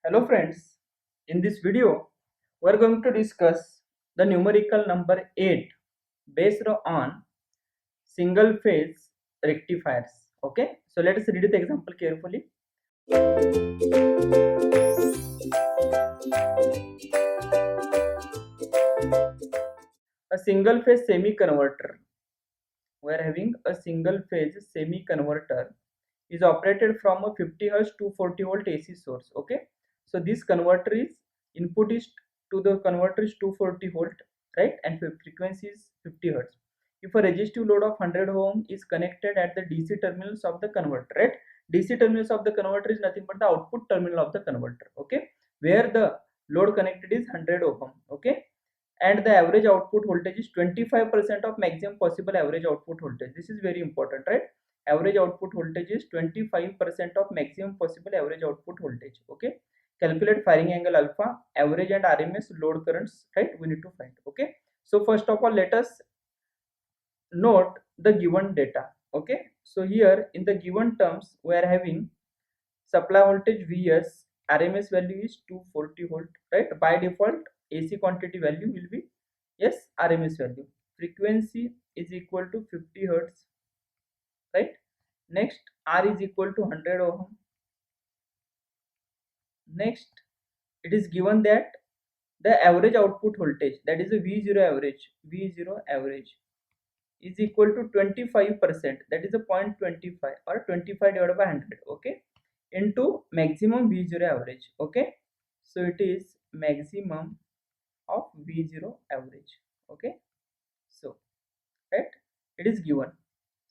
Hello friends, in this video we are going to discuss the numerical number 8 based on single phase rectifiers. Okay, so let us read the example carefully. A single phase semi converter. We are having a single phase semi converter is operated from a 50 Hz 240 volt AC source. Okay, so this converter is input is to the converter is 240 volt, right, and frequency is 50 Hz. If a resistive load of 100 ohm is connected at the DC terminals of the converter, right, DC terminals of the converter is nothing but the output terminal of the converter. Okay, where the load connected is 100 ohm. Okay, and the average output voltage is 25% of maximum possible average output voltage. This is very important, right? Average output voltage is 25% of maximum possible average output voltage. Okay, calculate firing angle alpha, average and RMS load currents, right? We need to find. Okay, so first of all let us note the given data. Okay, so here in the given terms we are having supply voltage Vs, RMS value is 240 volt, right? By default AC quantity value will be, yes, RMS value. Frequency is equal to 50 hertz, right? Next, R is equal to 100 ohm. Next, it is given that the average output voltage, that is a V0 average is equal to 25%, that is a 0.25 or 25 divided by 100, okay, into maximum V0 average. Okay, so it is maximum of V0 average. Okay, so right, it is given.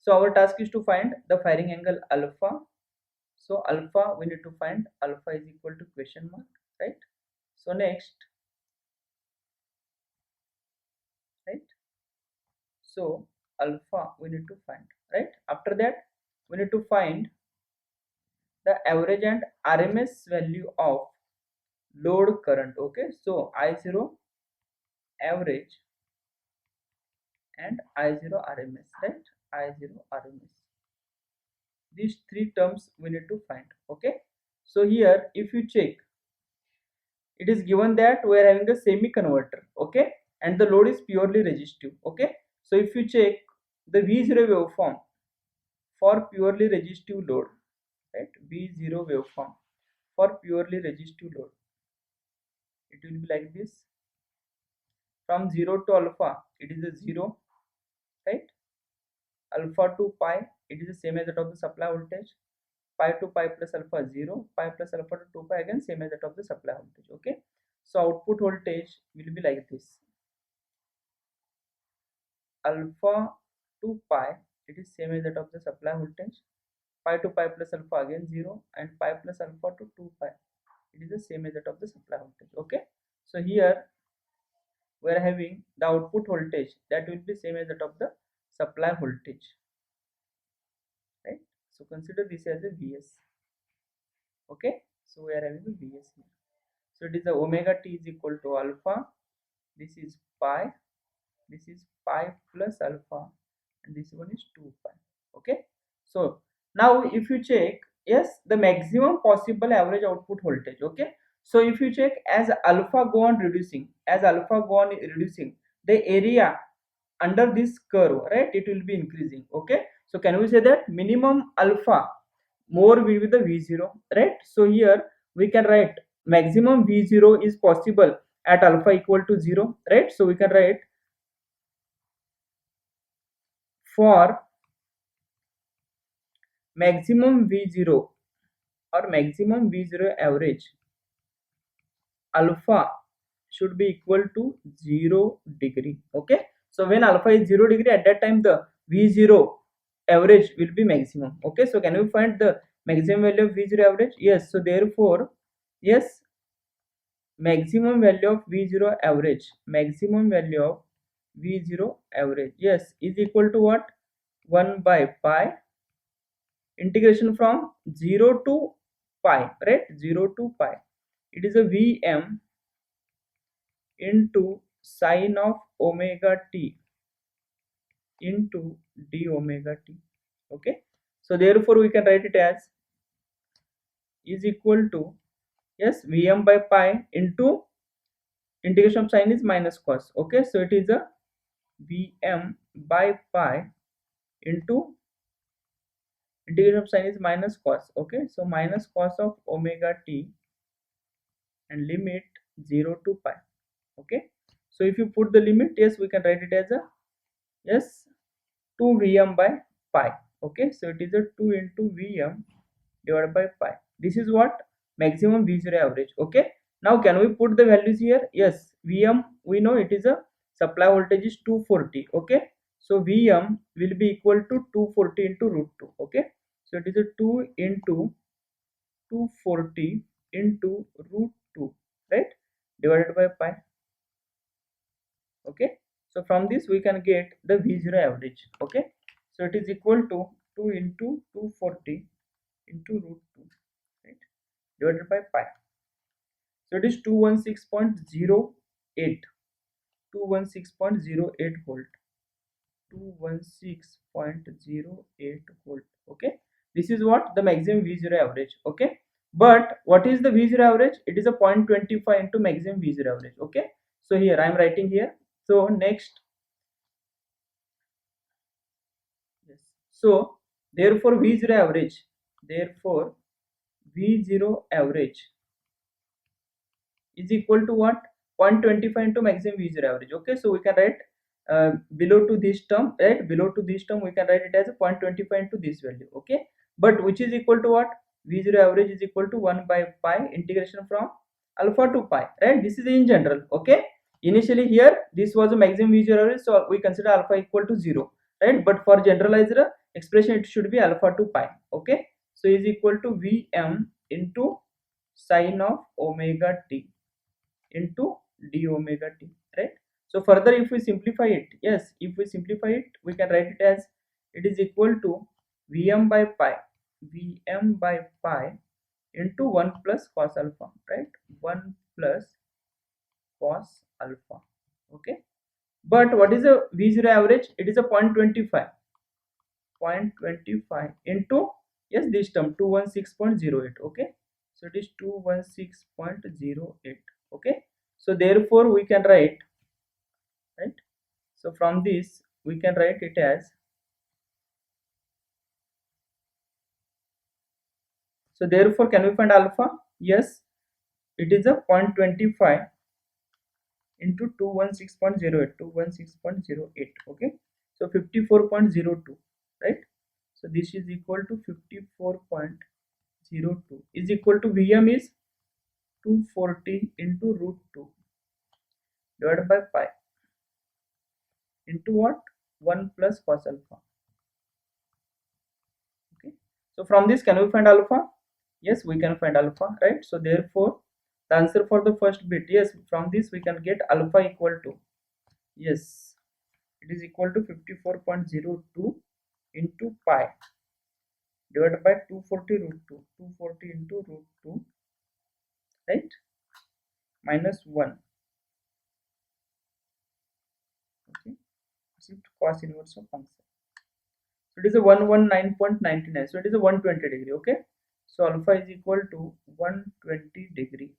So our task is to find the firing angle alpha. So alpha, we need to find alpha is equal to question mark, right? So next, right, so alpha we need to find, right? After that we need to find the average and RMS value of load current. Okay, so I0 average and I0 RMS, right? I0 RMS, these three terms we need to find. Okay, so here if you check, it is given that we are having a semi converter. Okay, and the load is purely resistive. Okay, so if you check the V0 waveform for purely resistive load, right, V0 waveform for purely resistive load, it will be like this. From 0 to alpha it is a 0, right? Alpha to pi it is the same as that of the supply voltage. Pi to pi plus alpha 0, pi plus alpha to 2 pi again same as that of the supply voltage. Okay, so output voltage will be like this. Alpha to pi it is same as that of the supply voltage. Pi to pi plus alpha again 0, and pi plus alpha to 2 pi it is the same as that of the supply voltage. Okay, so here we are having the output voltage that will be same as that of the supply voltage, right? So consider this as a Vs. Okay, so we are having a Vs here. So it is the omega t is equal to alpha, this is pi, this is pi plus alpha, and this one is 2 pi. Okay, so now if you check, yes, the maximum possible average output voltage. Okay, so if you check, as alpha go on reducing, the area under this curve, right, it will be increasing. Okay, so can we say that minimum alpha more will be the V0, right? So here we can write maximum V0 is possible at alpha equal to 0, right? So we can write for maximum V0 or maximum V0 average, alpha should be equal to 0 degree. Okay, so when alpha is 0 degree, at that time the V0 average will be maximum. Okay, so can we find the maximum value of V0 average? Yes, so therefore, yes, maximum value of V0 average, yes, is equal to what? 1 by pi integration from 0 to pi, right? 0 to pi, it is a Vm into sine of omega t into d omega t. Okay, so therefore we can write it as is equal to yes, Vm by pi into integration of sign is minus cos. Okay, so it is a Vm by pi into integration of sign is minus cos. Okay, so minus cos of omega t and limit 0 to pi. Okay, so if you put the limit, yes, we can write it as a, yes, 2 Vm by pi. Okay, so it is a 2 into Vm divided by pi. This is what maximum V0 average. Okay, now can we put the values here? Yes, Vm, we know it is a supply voltage is 240. Okay, so Vm will be equal to 240 into root 2. Okay, so it is a 2 into 240 into root 2, right, divided by pi. Okay, so from this we can get the V0 average. Okay, so it is equal to 2 into 240 into root 2, right, divided by pi. So it is 216.08 volt, 216.08 volt. Okay, this is what the maximum V0 average. Okay, but what is the V0 average? It is a 0.25 into maximum V0 average. Okay, so here I am writing here. So next, yes, so therefore V0 average, therefore V0 average is equal to what? 0.25 into maximum V0 average. Okay, so we can write below to this term, right? Below to this term we can write it as a 0.25 into this value. Okay, but which is equal to what? V0 average is equal to 1 by pi integration from alpha to pi, right? This is in general. Okay, initially here this was a maximum V0 average, so we consider alpha equal to 0, right? But for generalized expression it should be alpha to pi. Okay, so is equal to Vm into sine of omega t into d omega t, right? So further if we simplify it, yes, if we simplify it, we can write it as it is equal to Vm by pi, Vm by pi into 1 plus cos alpha, right? 1 plus cos alpha. Okay, but what is the V0 average? It is a 0.25 into, yes, this term 216.08. Okay, so it is 216.08. Okay, so therefore we can write, right, so from this we can write it as, so therefore can we find alpha? Yes, it is a 0.25 into 216.08, 216.08. Okay, so 54.02, right? So this is equal to 54.02 is equal to Vm is 240 into root 2 divided by pi into what? 1 plus cos alpha. Okay, so from this can we find alpha? Yes, we can find alpha, right? So therefore the answer for the first bit, yes, from this we can get alpha equal to, yes, it is equal to 54.02 into pi divided by 240 root 2, 240 into root 2, right, minus 1. Okay, shift cos inverse of function. So it is a 119.99, so it is a 120 degree. Okay, so alpha is equal to 120 degree,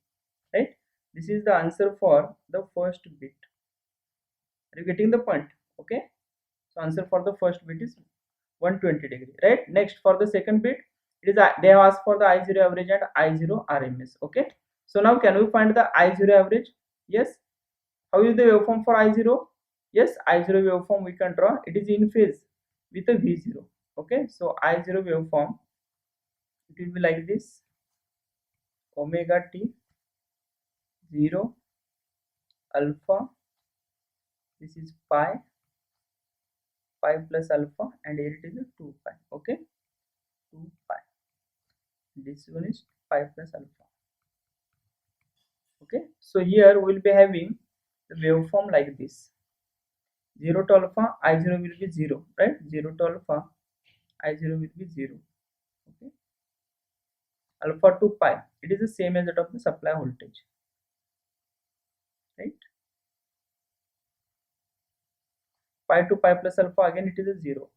right? This is the answer for the first bit. Are you getting the point? Okay, so answer for the first bit is 120 degree, right? Next, for the second bit, it is they have asked for the I0 average and I0 RMS. Okay, so now can we find the I0 average? Yes, how is the waveform for I0? Yes, I0 waveform we can draw. It is in phase with a V0. Okay, so I0 waveform, it will be like this: omega t 0 alpha, this is pi, pi plus alpha, and here it is a 2 pi. Okay, 2 pi, this one is pi plus alpha. Okay, so here we will be having the waveform like this: 0 to alpha, I0 will be 0, right? 0 to alpha, I0 will be 0. Okay, alpha to pi, it is the same as that of the supply voltage, right? Pi to pi plus alpha, again it is a 0.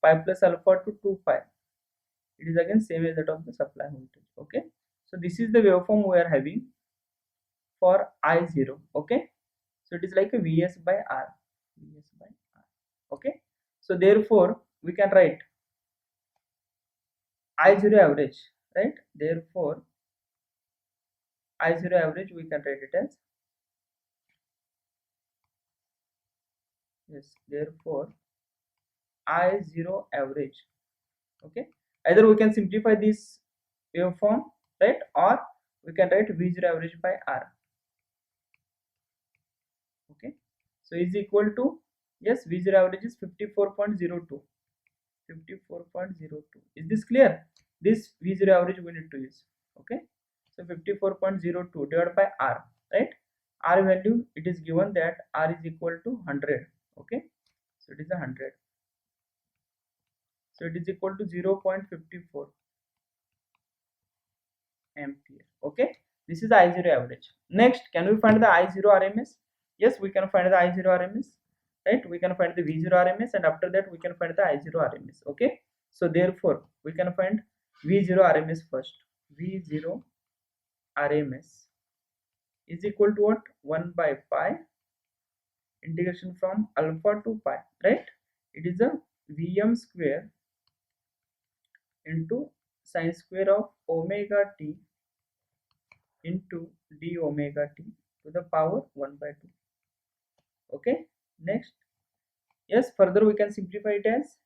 Pi plus alpha to 2 pi, it is again same as that of the supply voltage. Okay, so this is the waveform we are having for I0. Okay, so it is like a Vs by R, Vs by R. Okay, so therefore we can write I0 average, right? Therefore I0 average we can write it as, yes, therefore I0 average. Okay, either we can simplify this waveform, right, or we can write V0 average by R. Okay, so is equal to, yes, V0 average is 54.02, 54.02. Is this clear? This V0 average we need to use. Okay, so 54.02 divided by R, right? R value, it is given that R is equal to 100. Okay, so it is 100, so it is equal to 0.54 ampere. Okay, this is the I0 average. Next, can we find the I0 RMS? Yes, we can find the I0 RMS, right? We can find the V0 RMS, and after that we can find the I0 RMS. Okay, so therefore we can find V0 RMS first. V0 RMS is equal to what? 1 by pi integration from alpha to pi, right? It is a Vm square into sine square of omega t into d omega t to the power 1 by 2. Okay, next, yes, further we can simplify it as,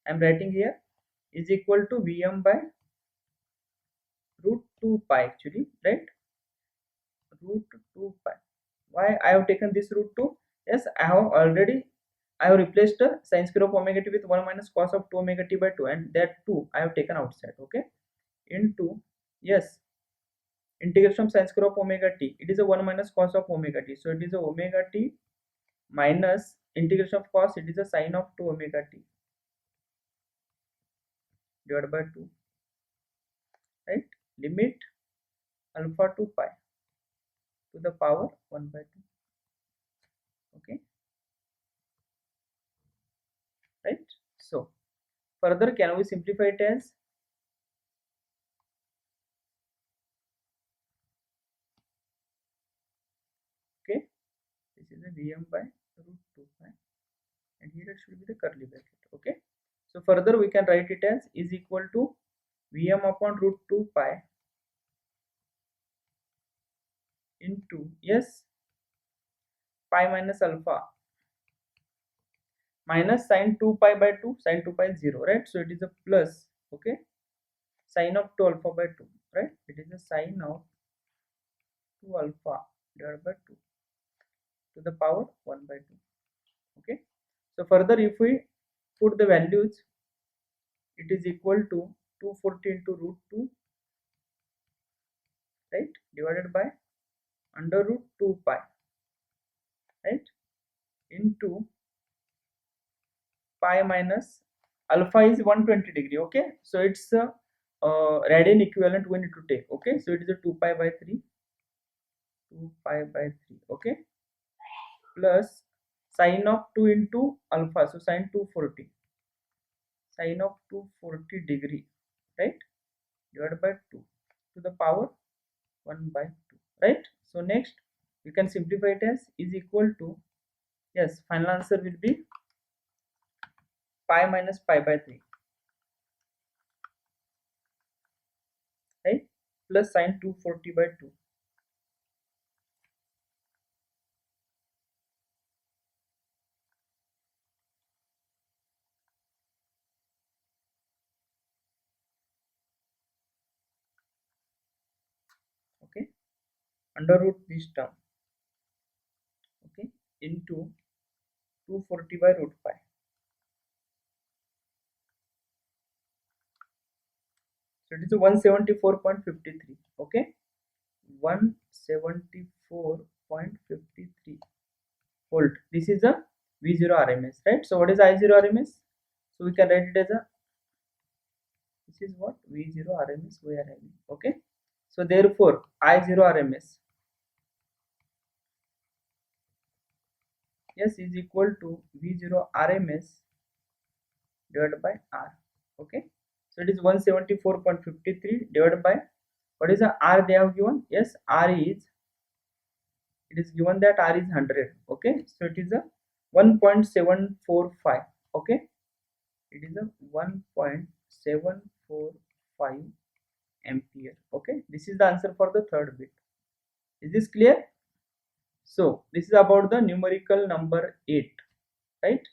I am writing here, is equal to Vm by root 2 pi actually, right? Root 2 pi. Why I have taken this root 2? Yes, I have replaced the sine square of omega t with 1 minus cos of 2 omega t by 2, and that 2 I have taken outside. Okay, into, yes, integration from sine square of omega t, it is a 1 minus cos of omega t, so it is a omega t minus integration of cos, it is a sine of 2 omega t divided by 2, right? Limit alpha to pi to the power 1 by 2. Okay, right? So further, can we simplify it as, okay, this is a Vm by root 2 pi, and here it should be the curly bracket. Okay, so further we can write it as is equal to Vm upon root 2 pi into, yes, pi minus alpha minus sine 2 pi by 2, sine 2 pi is 0, right? So it is a plus, okay, sine of 2 alpha by 2, right? It is a sine of 2 alpha divided by 2 to the power 1 by 2. Okay, so further if we put the values, it is equal to 240 into root 2, right, divided by under root 2 pi, right, into pi minus alpha is 120 degree. Okay, so it's a radian equivalent we need to take. Okay, so it is a 2 pi by 3, 2 pi by 3. Okay, plus sine of 2 into alpha, so sine 240, sine of 240 degree, right, divided by 2 to the power 1 by 2, right? So next we can simplify it as is equal to, yes, final answer will be pi minus pi by 3, right, plus sine 240 by 2. Okay, under root this term, okay, into 240 by root pi, so it is a 174.53. Okay, 174.53 volt. This is a V0 RMS, right? So what is I0 RMS? So we can write it as a, this is what V0 RMS we are having. Okay, so therefore I0 RMS, yes, is equal to V0 RMS divided by R. Okay, so it is 174.53 divided by What is the R they have given? Yes, it is given that R is 100. Okay, so it is a 1.745. Okay, it is a 1.745 ampere. Okay, this is the answer for the third bit. Is this clear? So this is about the numerical number 8, right?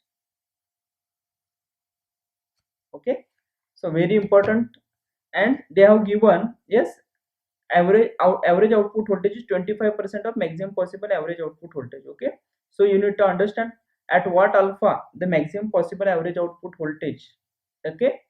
Okay, so very important. And they have given, yes, average output voltage is 25% of maximum possible average output voltage. Okay, so you need to understand at what alpha the maximum possible average output voltage, okay,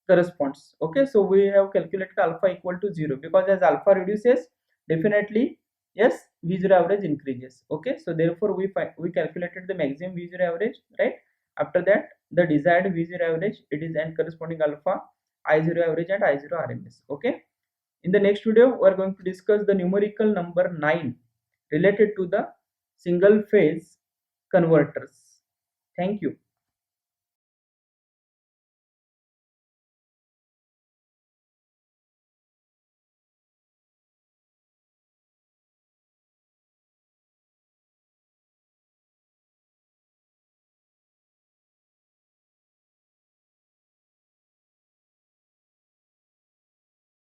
corresponds. Okay, so we have calculated alpha equal to 0, because as alpha reduces, definitely, yes, v0 average increases. Okay, so therefore we calculated the maximum v0 average, right? After that, the desired v0 average, it is, and corresponding alpha, I0 average and I0 RMS. Okay, in the next video we are going to discuss the numerical number 9 related to the single phase converters. Thank you.